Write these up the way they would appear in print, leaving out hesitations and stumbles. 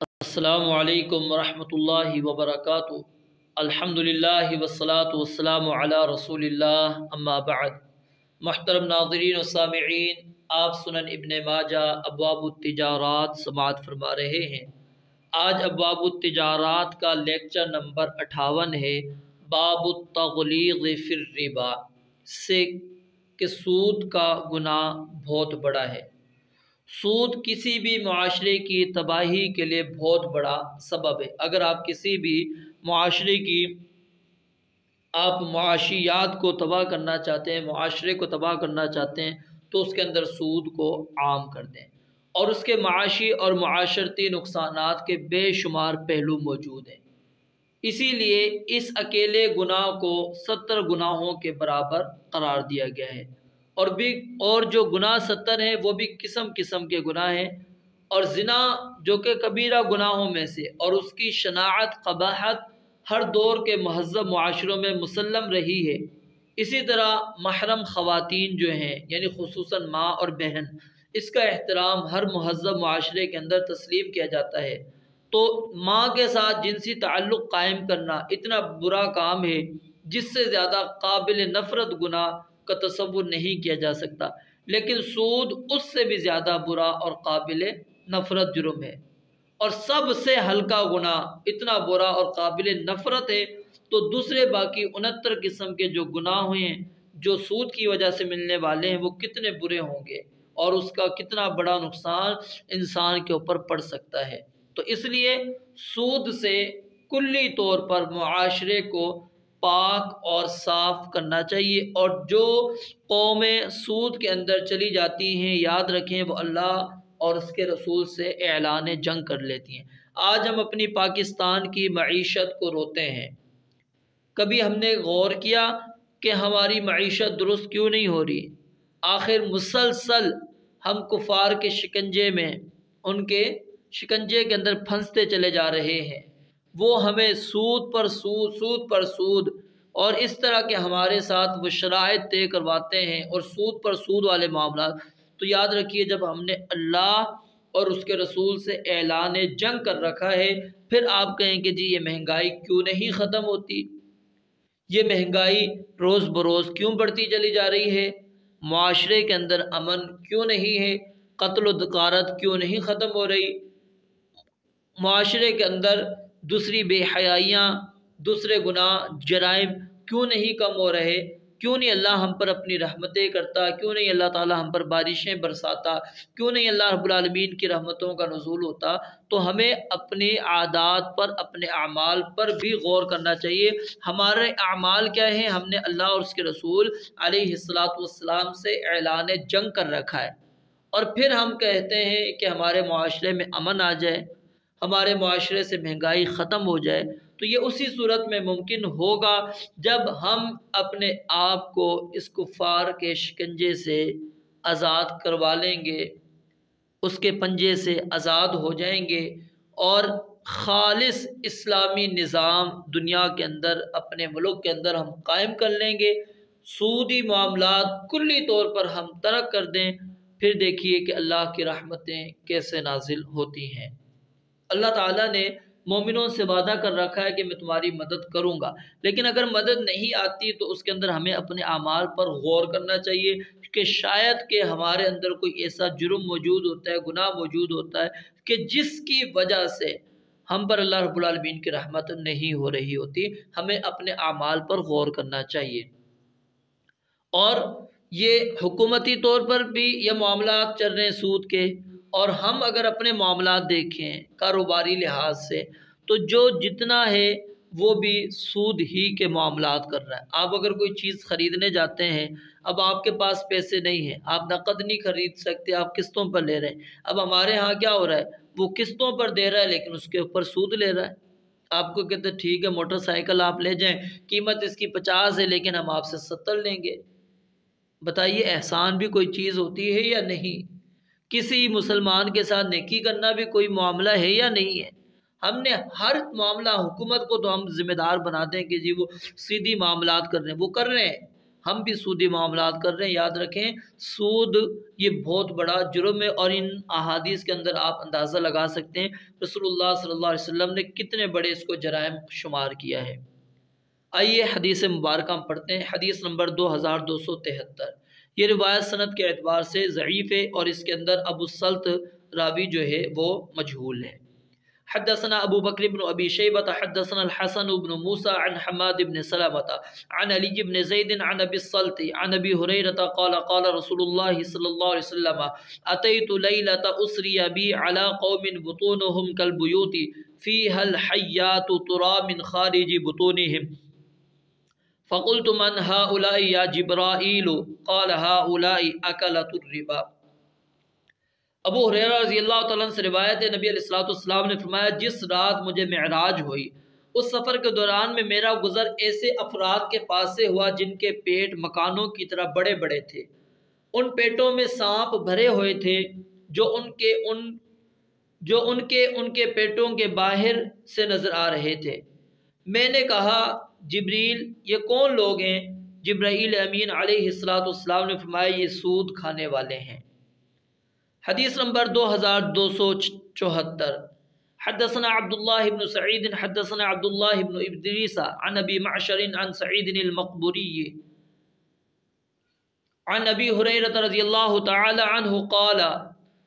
السلام علیکم ورحمۃ اللہ وبرکاتہ۔ الحمدللہ والصلاة والسلام علی رسول اللہ، اما بعد۔ محترم ناظرین و سامعین، آپ سنن ابن ماجہ ابواب التجارات سماعت فرما رہے ہیں۔ آج ابواب التجارات کا لیکچر نمبر 58 ہے، باب التغلیظ فی الربا، سے کہ سود کا گناہ بہت بڑا ہے۔ سود کسی بھی معاشرے کی تباہی کے لیے بہت بڑا سبب ہے۔ اگر آپ کسی بھی معاشرے کی معاشیات کو تباہ کرنا چاہتے ہیں، معاشرے کو تباہ کرنا چاہتے ہیں، تو اس کے اندر سود کو عام کر دیں، اور اس کے معاشی اور معاشرتی نقصانات کے بے شمار پہلو موجود ہیں۔ اسی لیے اس اکیلے گناہ کو 70 گناہوں کے برابر قرار دیا گیا ہے، اور جو گناہ 70 ہیں وہ بھی قسم قسم کے گناہ ہیں۔ اور زنا جو کہ کبیرہ گناہوں میں سے، اور اس کی شناعت قباحت ہر دور کے مہذب معاشروں میں مسلم رہی ہے۔ اسی طرح محرم خواتین جو ہیں، یعنی خصوصاً ماں اور بہن، اس کا احترام ہر مہذب معاشرے کے اندر تسلیم کیا جاتا ہے۔ تو ماں کے ساتھ جنسی تعلق قائم کرنا اتنا برا کام ہے جس سے زیادہ قابل نفرت گناہ کا تصور نہیں کیا جا سکتا، لیکن سود اس سے بھی زیادہ برا اور قابل نفرت جرم ہے، اور سب سے ہلکا گناہ اتنا برا اور قابل نفرت ہے، تو دوسرے باقی 69 قسم کے جو گناہ ہوئے ہیں جو سود کی وجہ سے ملنے والے ہیں، وہ کتنے برے ہوں گے اور اس کا کتنا بڑا نقصان انسان کے اوپر پڑ سکتا ہے۔ تو اس لیے سود سے کلی طور پر معاشرے کو پاک اور صاف کرنا چاہیے، اور جو قومیں سود کے اندر چلی جاتی ہیں، یاد رکھیں وہ اللہ اور اس کے رسول سے اعلان جنگ کر لیتی ہیں۔ آج ہم اپنی پاکستان کی معیشت کو روتے ہیں۔ کبھی ہم نے غور کیا کہ ہماری معیشت درست کیوں نہیں ہو رہی؟ آخر مسلسل ہم کفار کے شکنجے میں، ان کے شکنجے کے اندر پھنستے چلے جا رہے ہیں۔ وہ ہمیں سود پر سود، سود پر سود، اور اس طرح کے ہمارے ساتھ وہ شرائط طے کرواتے ہیں، اور سود پر سود والے معاملات۔ تو یاد رکھیے، جب ہم نے اللہ اور اس کے رسول سے اعلان جنگ کر رکھا ہے، پھر آپ کہیں کہ جی یہ مہنگائی کیوں نہیں ختم ہوتی، یہ مہنگائی روز بروز کیوں بڑھتی چلی جا رہی ہے، معاشرے کے اندر امن کیوں نہیں ہے، قتل و غارت کیوں نہیں ختم ہو رہی، معاشرے کے اندر دوسری بے حیائیاں، دوسرے گناہ جرائم کیوں نہیں کم ہو رہے، کیوں نہیں اللہ ہم پر اپنی رحمتیں کرتا، کیوں نہیں اللہ تعالی ہم پر بارشیں برساتا، کیوں نہیں اللہ رب العالمین کی رحمتوں کا نزول ہوتا۔ تو ہمیں اپنی عادات پر، اپنے اعمال پر بھی غور کرنا چاہیے۔ ہمارے اعمال کیا ہیں؟ ہم نے اللہ اور اس کے رسول علیہ السلام سے اعلان جنگ کر رکھا ہے، اور پھر ہم کہتے ہیں کہ ہمارے معاشرے میں امن آ جائے، ہمارے معاشرے سے مہنگائی ختم ہو جائے۔ تو یہ اسی صورت میں ممکن ہوگا جب ہم اپنے آپ کو اس کفار کے شکنجے سے آزاد کروا لیں گے، اس کے پنجے سے آزاد ہو جائیں گے، اور خالص اسلامی نظام دنیا کے اندر، اپنے ملک کے اندر ہم قائم کر لیں گے، سودی معاملات کلی طور پر ہم ترک کر دیں، پھر دیکھیے کہ اللہ کی رحمتیں کیسے نازل ہوتی ہیں۔ اللہ تعالیٰ نے مومنوں سے وعدہ کر رکھا ہے کہ میں تمہاری مدد کروں گا، لیکن اگر مدد نہیں آتی تو اس کے اندر ہمیں اپنے اعمال پر غور کرنا چاہیے کہ شاید کہ ہمارے اندر کوئی ایسا جرم موجود ہوتا ہے، گناہ موجود ہوتا ہے کہ جس کی وجہ سے ہم پر اللہ رب العالمین کی رحمت نہیں ہو رہی ہوتی۔ ہمیں اپنے اعمال پر غور کرنا چاہیے۔ اور یہ حکومتی طور پر بھی یہ معاملات چل رہے ہیں سود کے، اور ہم اگر اپنے معاملات دیکھیں کاروباری لحاظ سے، تو جو جتنا ہے وہ بھی سود ہی کے معاملات کر رہا ہے۔ آپ اگر کوئی چیز خریدنے جاتے ہیں، اب آپ کے پاس پیسے نہیں ہیں، آپ نقد نہیں خرید سکتے، آپ قسطوں پر لے رہے ہیں۔ اب ہمارے ہاں کیا ہو رہا ہے، وہ قسطوں پر دے رہا ہے لیکن اس کے اوپر سود لے رہا ہے۔ آپ کو کہتے ہیں ٹھیک ہے موٹر سائیکل آپ لے جائیں، قیمت اس کی 50 ہے لیکن ہم آپ سے 70 لیں گے۔ بتائیے احسان بھی کوئی چیز ہوتی ہے یا نہیں؟ کسی مسلمان کے ساتھ نیکی کرنا بھی کوئی معاملہ ہے یا نہیں ہے؟ ہم نے ہر معاملہ، حکومت کو تو ہم ذمہ دار بناتے ہیں کہ جی وہ سیدھی معاملات کر رہے ہیں، وہ کر رہے ہیں، ہم بھی سودی معاملات کر رہے ہیں. یاد رکھیں سود یہ بہت بڑا جرم ہے، اور ان احادیث کے اندر آپ اندازہ لگا سکتے ہیں رسول اللہ صلی اللہ علیہ وسلم نے کتنے بڑے اس کو جرائم شمار کیا ہے. آئیے حدیث مبارکہ ہم پڑھتے ہیں. حدیث نمبر 2273. یہ روایت سند کے اعتبار سے ضعیف ہے، اور اس کے اندر ابو السلط راوی جو ہے وہ مجہول ہے. حدثنا ابو بکر بن ابی شیبہ حدثنا الحسن بن موسى عن حماد بن سلمة عن علي بن زيد عن ابي السلط عن ابي هريرة قال قال رسول الله صلى الله عليه وسلم اتيت ليلة اسري بي على قوم بطونهم كالبيوت فيها الحيات ترى من خارج بطونهم فقلت من هؤلاء يا جبرائيل قال هؤلاء اكلة الربا. ابو ہریرہ رضی اللہ تعالیٰ عنہ سے روایت ہے، نبی علیہ الصلوۃ والسلام نے فرمایا جس رات مجھے معراج ہوئی اس سفر کے دوران میں میرا گزر ایسے افراد کے پاس سے ہوا جن کے پیٹ مکانوں کی طرح بڑے بڑے تھے، ان پیٹوں میں سانپ بھرے ہوئے تھے جو ان کے پیٹوں کے باہر سے نظر آ رہے تھے. میں نے کہا جبریل یہ کون لوگ ہیں؟ جبرائیل امین علیہ الصلوۃ والسلام نے فرمایا یہ سود کھانے والے ہیں. حدیث نمبر 2274. حدثنا عبد الله بن سعيد حدثنا عبد الله بن ادریس عن ابي معشر عن سعيد المقبوري عن ابي هريرة رضي الله تعالى عنه قال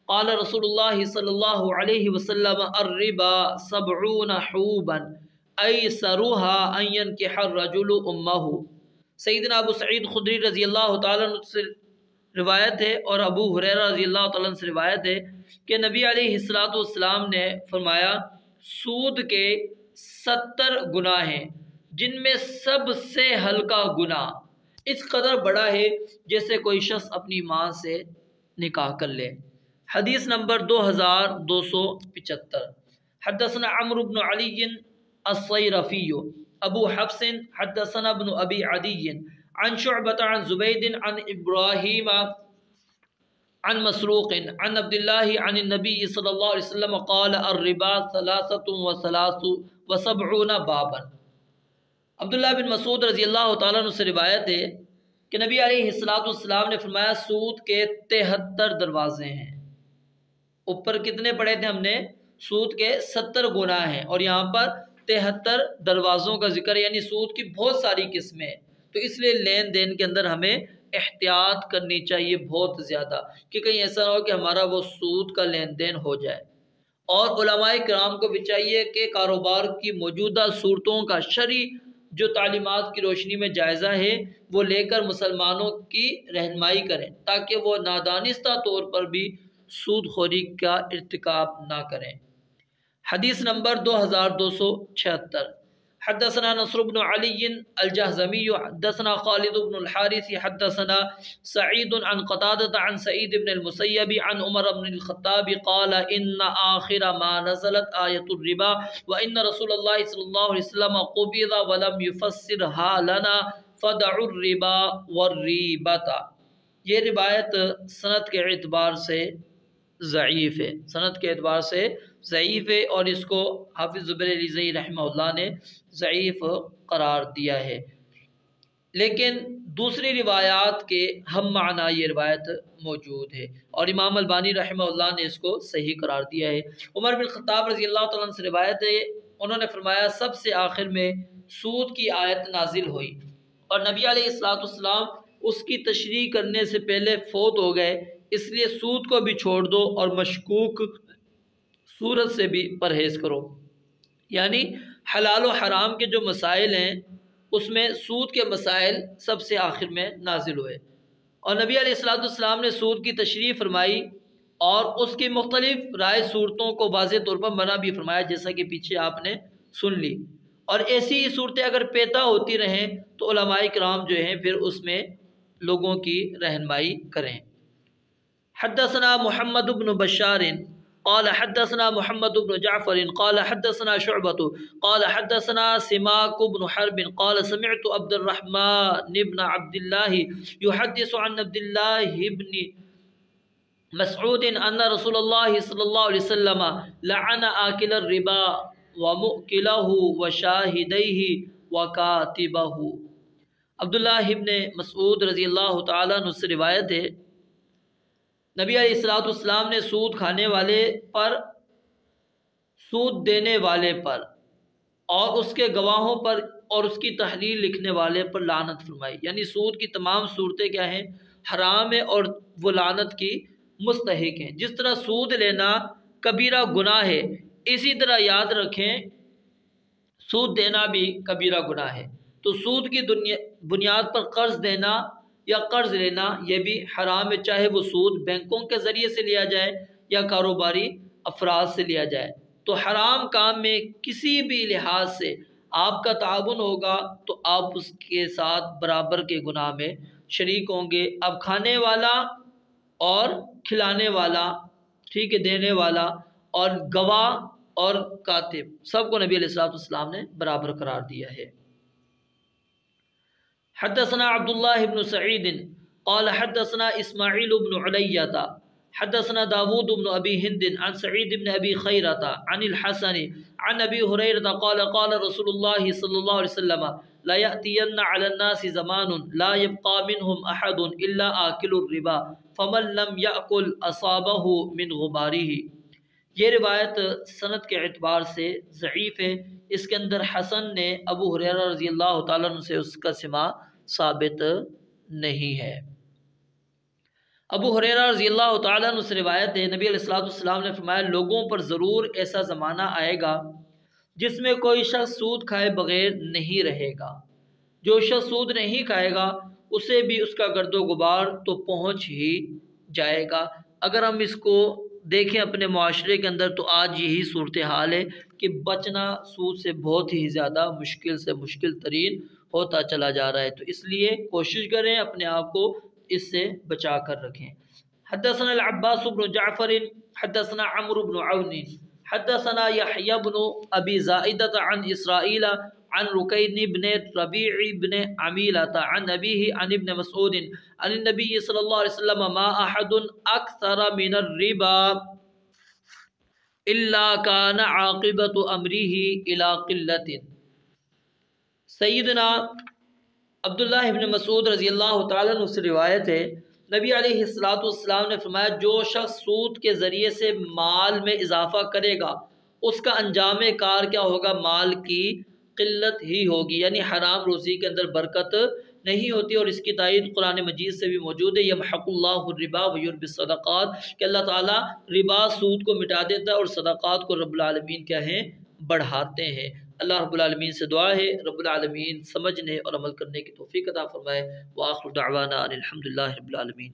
قال رسول الله صلى الله عليه وسلم الربا 70 حوبا ايسرها ان ينكح الرجل امه. سیدنا ابو سعید خدری رضی اللہ تعالیٰ عنہ سے روایت ہے اور ابو ہریرہ رضی اللہ تعالیٰ عنہ سے روایت ہے کہ نبی علیہ الصلوۃ والسلام نے فرمایا سود کے 70 گناہ ہیں جن میں سب سے ہلکا گناہ اس قدر بڑا ہے جیسے کوئی شخص اپنی ماں سے نکاح کر لے. حدیث نمبر 2275. حدثنا عمرو بن علی الصیرفی ابو حفص حدثنا ابن ابی عدی عن شعبة عن زبید عن ابراہیم عن مسروق عن عبد الله عن النبي صلی اللہ علیہ وسلم قال الربا 73 بابا. عبداللہ بن مسعود رضی اللہ تعالیٰ عنہ سے روایت ہے کہ نبی علیہ الصلوۃ والسلام نے فرمایا سود کے 73 دروازے ہیں. اوپر کتنے پڑھے تھے ہم نے؟ سود کے 70 گناہ ہیں، اور یہاں پر 73 دروازوں کا ذکر، یعنی سود کی بہت ساری قسمیں ہیں. تو اس لیے لین دین کے اندر ہمیں احتیاط کرنی چاہیے بہت زیادہ، کہ کہیں ایسا نہ ہو کہ ہمارا وہ سود کا لین دین ہو جائے. اور علماء کرام کو بھی چاہیے کہ کاروبار کی موجودہ صورتوں کا شرعی جو تعلیمات کی روشنی میں جائزہ ہے وہ لے کر مسلمانوں کی رہنمائی کریں تاکہ وہ نادانستہ طور پر بھی سود خوری کا ارتکاب نہ کریں. حدیث نمبر 2276. حدثنا نصر بن علي الجهزمي حدثنا خالد بن الحارث حدثنا سعيد عن قتادة عن سعيد بن المسيب عن عمر بن الخطاب قال إن آخر ما نزلت آية الربا وإن رسول الله صلى الله عليه وسلم قبض ولم يفسرها لنا فدعوا الربا والريبة. یہ روایت سند کے اعتبار سے ضعیف ہے، سند کے اعتبار سے ضعیف ہے، اور اس کو حافظ زبیر علیزی رحمہ اللہ نے ضعیف قرار دیا ہے. لیکن دوسری روایات کے ہم معنی یہ روایت موجود ہے، اور امام البانی رحمہ اللہ نے اس کو صحیح قرار دیا ہے. عمر بن خطاب رضی اللہ تعالیٰ عنہ سے روایت ہے، انہوں نے فرمایا سب سے آخر میں سود کی آیت نازل ہوئی اور نبی علیہ الصلوۃ والسلام اس کی تشریح کرنے سے پہلے فوت ہو گئے، اس لیے سود کو بھی چھوڑ دو اور مشکوک صورت سے بھی پرہیز کرو. یعنی حلال و حرام کے جو مسائل ہیں اس میں سود کے مسائل سب سے آخر میں نازل ہوئے، اور نبی علیہ الصلوۃ والسلام نے سود کی تشریح فرمائی اور اس کی مختلف رائے صورتوں کو واضح طور پر منع بھی فرمایا، جیسا کہ پیچھے آپ نے سن لی. اور ایسی ہی صورتیں اگر پیدا ہوتی رہیں تو علماء کرام جو ہیں پھر اس میں لوگوں کی رہنمائی کریں. حدثنا محمد بن بشار قال حدثنا محمد بن جعفر قال حدثنا شعبة قال حدثنا سماك بن حرب قال سمعت عبد الرحمن بن عبد الله يحدث عن عبد الله بن مسعود أن رسول الله صلى الله عليه وسلم لعن آكل الربا ومؤكله وشاهديه وكاتبه. عبداللہ ابن مسعود رضی اللہ تعالیٰ عنہ سے روایت ہے، نبی علیہ السلام نے سود کھانے والے پر، سود دینے والے پر اور اس کے گواہوں پر اور اس کی تحلیل لکھنے والے پر لعنت فرمائی۔ یعنی سود کی تمام صورتیں کیا ہیں؟ حرام ہے اور وہ لعنت کی مستحق ہیں۔ جس طرح سود لینا کبیرہ گناہ ہے، اسی طرح یاد رکھیں سود دینا بھی کبیرہ گناہ ہے۔ تو سود کی بنیاد پر قرض دینا یا قرض لینا یہ بھی حرام ہے، چاہے وہ سود بینکوں کے ذریعے سے لیا جائے یا کاروباری افراد سے لیا جائے۔ تو حرام کام میں کسی بھی لحاظ سے آپ کا تعاون ہوگا تو آپ اس کے ساتھ برابر کے گناہ میں شریک ہوں گے۔ اب کھانے والا اور کھلانے والا، ٹھیک ہے، دینے والا اور گواہ اور کاتب، سب کو نبی علیہ السلام نے برابر قرار دیا ہے۔ حدثنا عبداللہ بن سعید قال حدثنا اسماعیل بن علیہ حدثنا داود بن ابی ہند عن سعید بن ابی خیرۃ عن الحسن عن ابی ہریرۃ قال قال رسول اللہ صلی اللہ علیہ وسلم لا یأتین علی الناس زمان لا یبقى منهم احد الا آکل الربا فمن لم یأکل اصابہ من غبارہ۔ یہ روایت سند کے اعتبار سے ضعیف ہے، اس کے اندر حسن نے ابو ہریرہ رضی اللہ تعالیٰ عنہ سے اس کا سماع ثابت نہیں ہے۔ ابو ہریرہ رضی اللہ تعالیٰ عنہ سے روایت ہے، نبی علیہ السلام نے فرمایا لوگوں پر ضرور ایسا زمانہ آئے گا جس میں کوئی شخص سود کھائے بغیر نہیں رہے گا۔ جو شخص سود نہیں کھائے گا اسے بھی اس کا گرد و غبار تو پہنچ ہی جائے گا۔ اگر ہم اس کو دیکھیں اپنے معاشرے کے اندر تو آج یہی صورتحال ہے کہ بچنا سود سے بہت ہی زیادہ مشکل سے مشکل ترین ہوتا چلا جا رہا ہے۔ تو اس لیے کوشش کریں اپنے آپ کو اس سے بچا کر رکھیں۔ حدثنا العباس بن جعفر حدثنا عمرو بن عون حدثنا يحيى بن ابي زائدة عن اسرائيل عن ركين بن ربيع بن عميلة عن أبيه عن ابن مسعود عن النبي صلى الله عليه وسلم ما أحد أكثر من الربا إلا كان عاقبة أمره إلى قلة۔ سیدنا عبداللہ ابن مسعود رضی اللہ تعالیٰ عنہ سے روایت ہے، نبی علیہ السلام نے فرمایا جو شخص سود کے ذریعے سے مال میں اضافہ کرے گا اس کا انجام کار کیا ہوگا؟ مال کی قلت ہی ہوگی، یعنی حرام روزی کے اندر برکت نہیں ہوتی۔ اور اس کی تائید قرآن مجید سے بھی موجود ہے، یمحق اللہ الربا ویربی الصدقات، کہ اللہ تعالیٰ ربا سود کو مٹا دیتا ہے اور صدقات کو رب العالمین کیا ہیں؟ بڑھاتے ہیں۔ اللہ رب العالمین سے دعا ہے رب العالمین سمجھنے اور عمل کرنے کی توفیق عطا فرمائے۔ وآخر دعوانا ان الحمد للہ رب العالمین۔